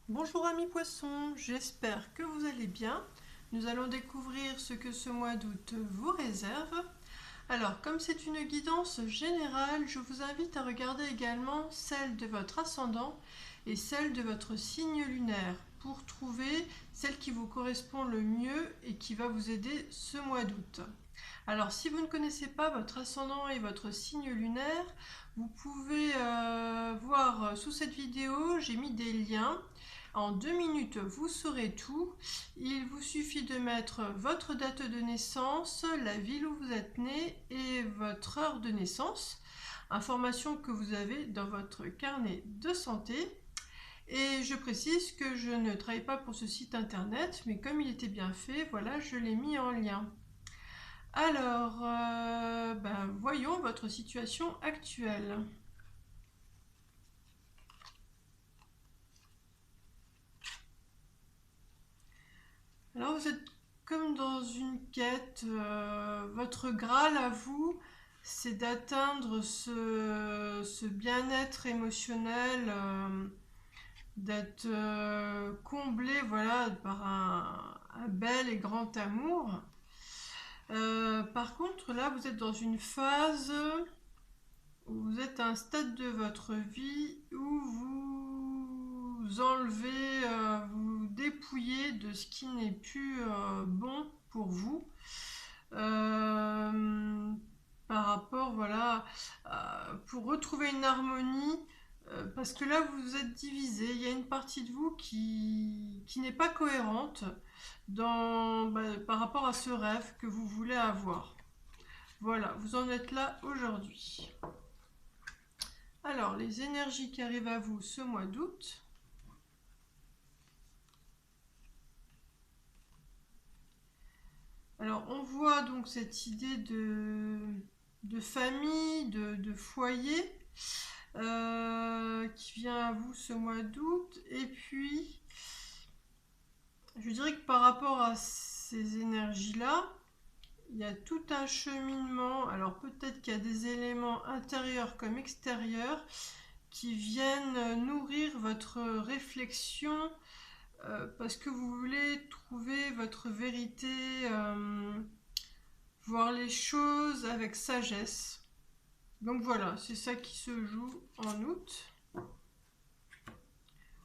Bonjour amis poissons, j'espère que vous allez bien. Nous allons découvrir ce que ce mois d'août vous réserve. Alors, comme c'est une guidance générale, je vous invite à regarder également celle de votre ascendant et celle de votre signe lunaire pour trouver celle qui vous correspond le mieux et qui va vous aider ce mois d'août. Alors, si vous ne connaissez pas votre ascendant et votre signe lunaire, vous pouvez voir sous cette vidéo, j'ai mis des liens. En 2 minutes, vous saurez tout. Il vous suffit de mettre votre date de naissance, la ville où vous êtes né et votre heure de naissance. Information que vous avez dans votre carnet de santé. Et je précise que je ne travaille pas pour ce site internet, mais comme il était bien fait, voilà, je l'ai mis en lien. Alors, voyons votre situation actuelle. Alors, vous êtes comme dans une quête. Votre Graal à vous, c'est d'atteindre ce bien-être émotionnel, d'être comblé, voilà, par un bel et grand amour. Par contre, là, vous êtes dans une phase où vous êtes à un stade de votre vie où vous enlevez, vous dépouillez de ce qui n'est plus bon pour vous. Euh, Par rapport, voilà, pour retrouver une harmonie, parce que là vous êtes divisé, il y a une partie de vous qui n'est pas cohérente par rapport à ce rêve que vous voulez avoir. Voilà, vous en êtes là aujourd'hui. Alors, les énergies qui arrivent à vous ce mois d'août. Alors, on voit donc cette idée de famille, de foyer qui vient à vous ce mois d'août. Et puis, je dirais que par rapport à ces énergies-là, il y a tout un cheminement. Alors, peut-être qu'il y a des éléments intérieurs comme extérieurs qui viennent nourrir votre réflexion parce que vous voulez trouver votre vérité, voir les choses avec sagesse. Donc voilà, c'est ça qui se joue en août.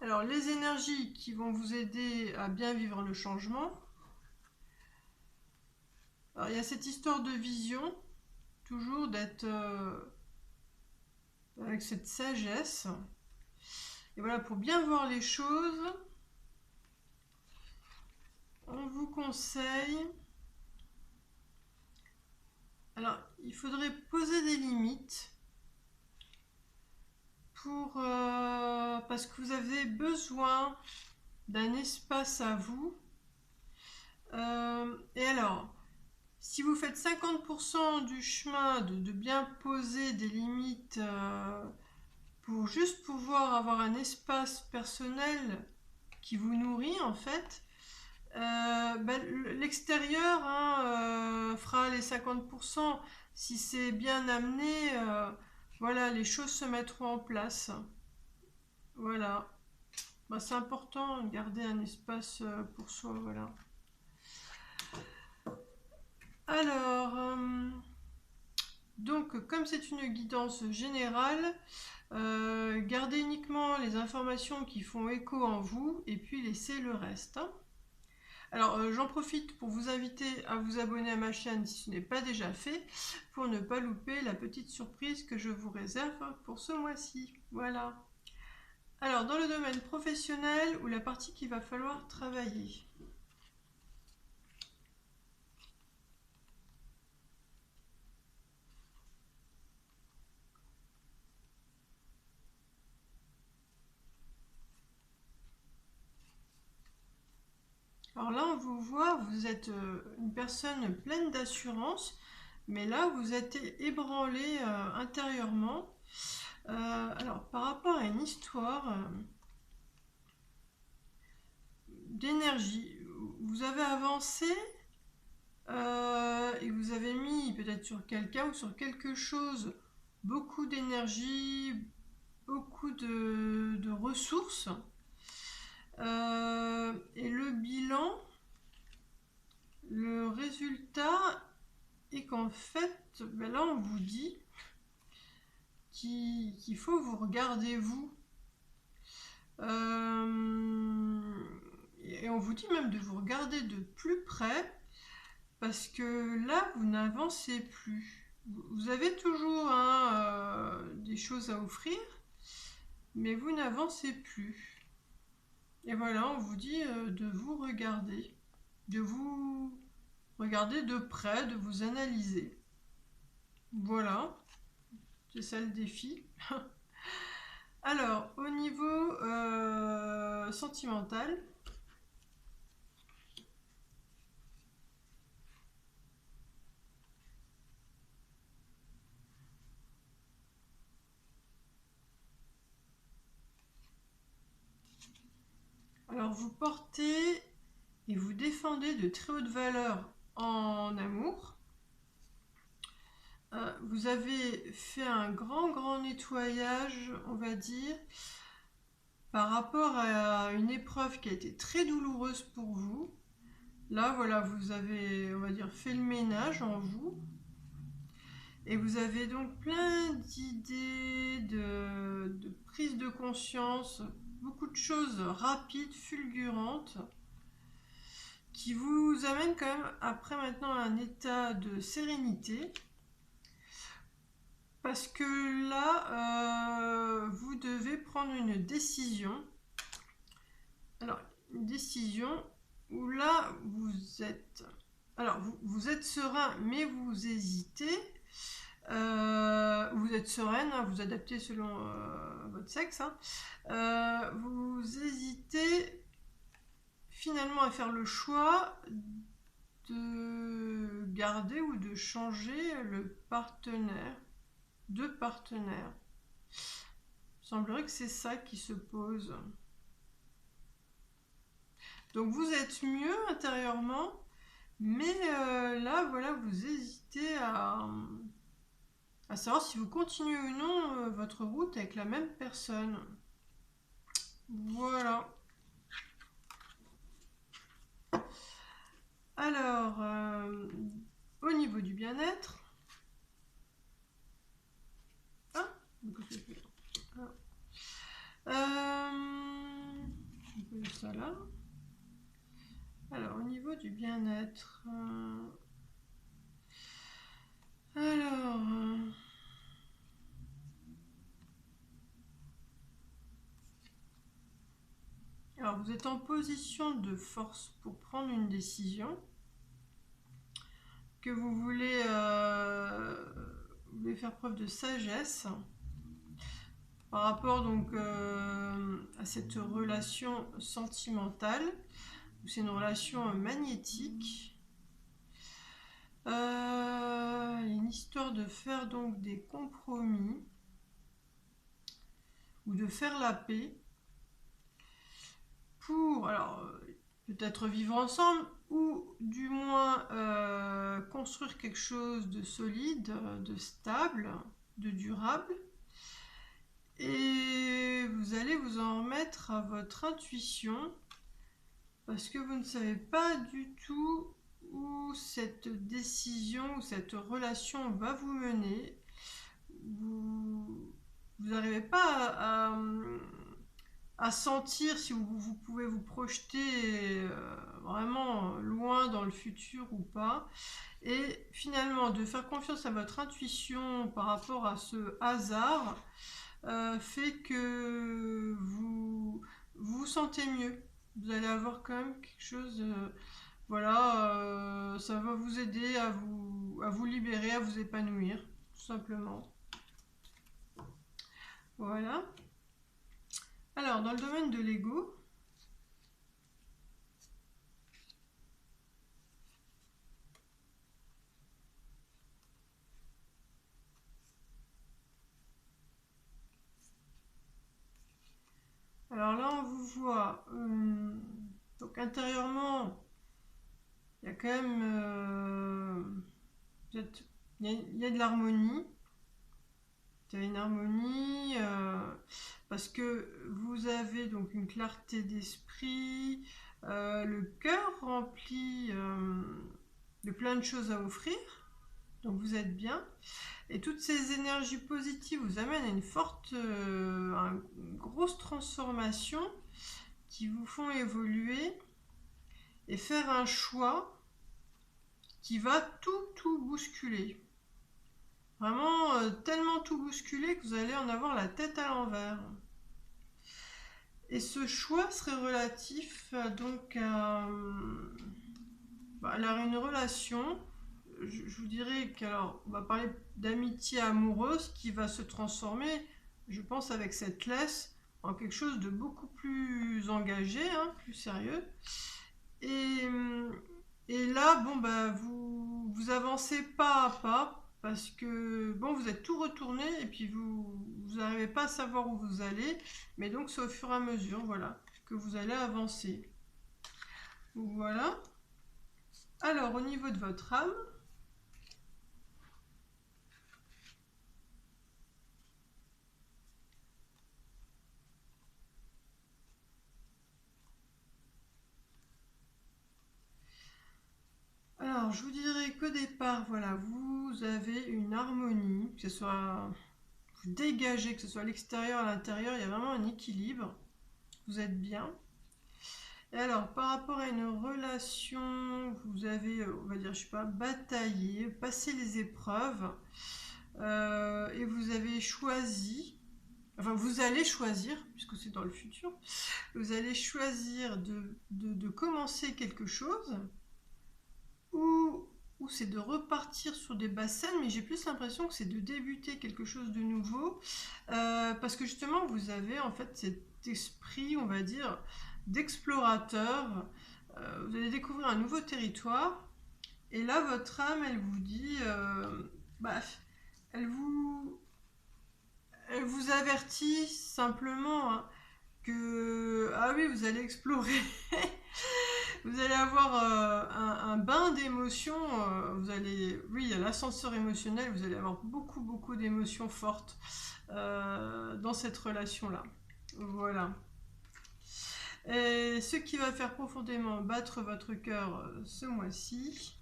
Alors les énergies qui vont vous aider à bien vivre le changement. Alors il y a cette histoire de vision, toujours d'être avec cette sagesse. Et voilà, pour bien voir les choses, on vous conseille. Alors, il faudrait poser des limites parce que vous avez besoin d'un espace à vous. Et alors, si vous faites 50% du chemin de bien poser des limites pour juste pouvoir avoir un espace personnel qui vous nourrit en fait, l'extérieur fera les 50%. Si c'est bien amené, voilà, les choses se mettront en place. Voilà. C'est important de garder un espace pour soi. Voilà. Alors, donc, comme c'est une guidance générale, gardez uniquement les informations qui font écho en vous et puis laissez le reste. Alors, j'en profite pour vous inviter à vous abonner à ma chaîne si ce n'est pas déjà fait, pour ne pas louper la petite surprise que je vous réserve pour ce mois-ci. Voilà. Alors, dans le domaine professionnel ou la partie qu'il va falloir travailler. Alors là, on vous voit, vous êtes une personne pleine d'assurance, mais là, vous êtes ébranlé intérieurement. Alors, par rapport à une histoire d'énergie, vous avez avancé et vous avez mis peut-être sur quelqu'un ou sur quelque chose beaucoup d'énergie, beaucoup de ressources. Et le bilan, le résultat est qu'en fait, ben là on vous dit qu'il faut vous regarder vous. Et on vous dit même de vous regarder de plus près parce que là vous n'avancez plus. Vous avez toujours des choses à offrir, mais vous n'avancez plus. Et voilà, on vous dit de vous regarder de près, de vous analyser. Voilà, c'est ça le défi. Alors, au niveau sentimental, alors vous portez et vous défendez de très hautes valeurs en amour. Vous avez fait un grand nettoyage, on va dire, par rapport à une épreuve qui a été très douloureuse pour vous. Là, voilà, vous avez, on va dire, fait le ménage en vous. Et vous avez donc plein d'idées, de prise de conscience, beaucoup de choses rapides, fulgurantes, qui vous amènent quand même après maintenant à un état de sérénité. Parce que là, vous devez prendre une décision. Alors, une décision où là, vous êtes... Alors, vous êtes serein, mais vous hésitez. Vous êtes sereine, hein, vous adaptez selon votre sexe. Vous hésitez finalement à faire le choix de garder ou de changer le partenaire. Deux partenaires. Il semblerait que c'est ça qui se pose. Donc vous êtes mieux intérieurement, mais là, voilà, vous hésitez à savoir si vous continuez ou non votre route avec la même personne. Voilà. Alors, au niveau du bien-être, on peut ça là. Alors, au niveau du bien-être, alors, vous êtes en position de force pour prendre une décision que vous voulez faire preuve de sagesse par rapport donc à cette relation sentimentale. C'est une relation magnétique. Il y a une histoire de faire donc des compromis ou de faire la paix pour, alors peut-être vivre ensemble ou du moins construire quelque chose de solide, de stable, de durable. Et vous allez vous en remettre à votre intuition parce que vous ne savez pas du tout où cette décision ou cette relation va vous mener. Vous n'arrivez pas à sentir si vous pouvez vous projeter vraiment loin dans le futur ou pas. Et finalement, de faire confiance à votre intuition par rapport à ce hasard fait que vous vous sentez mieux. Vous allez avoir quand même quelque chose, voilà, ça va vous aider à vous libérer, à vous épanouir, tout simplement. Voilà. Alors, dans le domaine de l'ego, alors là, on vous voit, donc intérieurement, il y a quand même, il y a de l'harmonie. Tu as une harmonie, parce que vous avez donc une clarté d'esprit, le cœur rempli de plein de choses à offrir, donc vous êtes bien. Et toutes ces énergies positives vous amènent à une grosse transformation qui vous font évoluer et faire un choix qui va tout bousculer. Vraiment tellement tout bousculer que vous allez en avoir la tête à l'envers. Et ce choix serait relatif donc à une relation. Je vous dirais qu'alors on va parler d'amitié amoureuse qui va se transformer, je pense, avec cette laisse en quelque chose de beaucoup plus engagé, hein, plus sérieux. Et là, bon, vous avancez pas à pas parce que bon, vous êtes tout retourné et puis vous n'arrivez pas à savoir où vous allez, mais donc c'est au fur et à mesure, voilà, que vous allez avancer. Voilà. Alors, au niveau de votre âme, alors je vous dirais qu'au départ, voilà, vous avez une harmonie, que ce soit vous dégagez, que ce soit à l'extérieur, à l'intérieur, il y a vraiment un équilibre. Vous êtes bien. Et alors, par rapport à une relation, vous avez, on va dire, je sais pas, bataillé, passé les épreuves, et vous avez choisi, enfin, vous allez choisir, puisque c'est dans le futur, vous allez choisir de commencer quelque chose, ou c'est de repartir sur des bases saines, mais j'ai plus l'impression que c'est de débuter quelque chose de nouveau, parce que justement, vous avez en fait cet esprit, on va dire, d'explorateur. Vous allez découvrir un nouveau territoire, et là, votre âme, elle vous dit, bah, elle vous, elle vous avertit simplement, hein, que, ah oui, vous allez explorer. Vous allez avoir un bain d'émotions. Oui, il y a l'ascenseur émotionnel. Vous allez avoir beaucoup d'émotions fortes dans cette relation-là. Voilà. Et ce qui va faire profondément battre votre cœur ce mois-ci.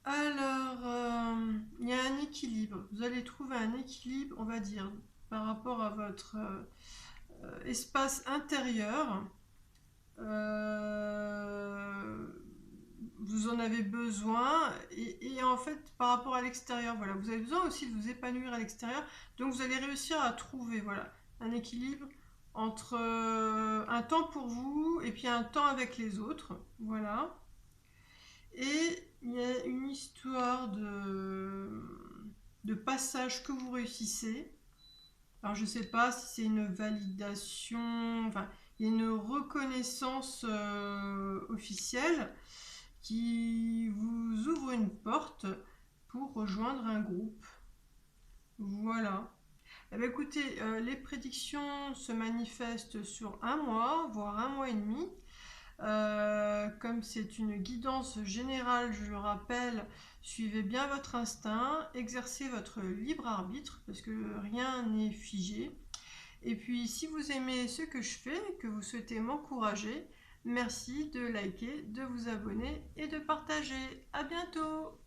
Alors, il y a un équilibre. Vous allez trouver un équilibre, on va dire, par rapport à votre espace intérieur. Vous en avez besoin et en fait par rapport à l'extérieur, voilà, vous avez besoin aussi de vous épanouir à l'extérieur, donc vous allez réussir à trouver, voilà, un équilibre entre un temps pour vous et puis un temps avec les autres, voilà. Et il y a une histoire de passage que vous réussissez. Alors je ne sais pas si c'est une validation, enfin il y a une reconnaissance officielle qui vous ouvre une porte pour rejoindre un groupe. Voilà. Eh bien, écoutez, les prédictions se manifestent sur un mois, voire un mois et demi. Comme c'est une guidance générale, je le rappelle, suivez bien votre instinct, exercez votre libre arbitre, parce que rien n'est figé. Et puis, si vous aimez ce que je fais, que vous souhaitez m'encourager, merci de liker, de vous abonner et de partager. À bientôt!